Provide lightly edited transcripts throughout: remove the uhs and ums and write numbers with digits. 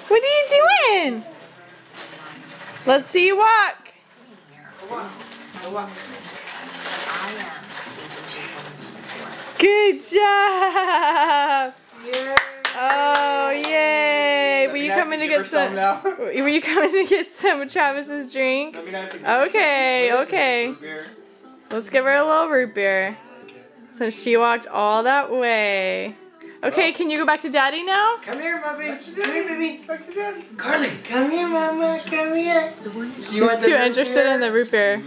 What are you doing? Let's see you walk. Good job. Yay. Oh, yay. Were you coming to get some now? Were you coming to get some of Travis's drink? Okay, okay. Let's give her a little root beer. So she walked all that way. Okay, can you go back to Daddy now? Come here, Mommy. Come here, baby. Back to Daddy. Carly, come here, Mama. Come here. She's too interested in the root beer.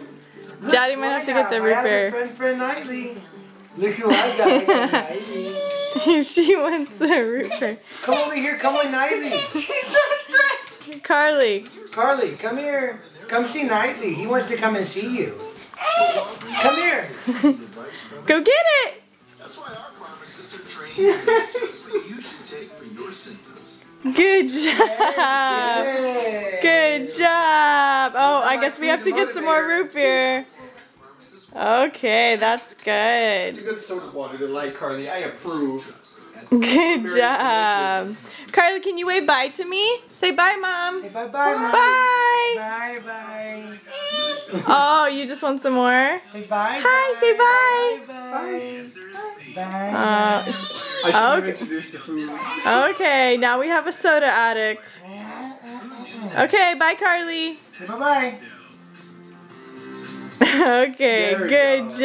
Look, Daddy might have to get the root I beer. have a friend Nightly. Look who I got, Nightly. She wants the root beer. Come over here. Come on, Nightly. She's so stressed. Carly. Carly, come here. Come see Nightly. He wants to come and see you. Come here. Go get it. That's why our pharmacists are trained to just what you should take for your symptoms. Good job. Good job. Oh, I guess we have to get some more root beer. Okay, that's good. It's a good soda water to like, Carly. I approve. Good job. Carly, can you wave bye to me? Say bye, Mom. Say bye-bye, Mom. Bye. Bye-bye. Oh, you just want some more? Say bye. Hi, say bye. Bye. Bye. I should have introduced the food. Okay, now we have a soda addict. Okay, bye, Carly. Say bye-bye. Okay, good job.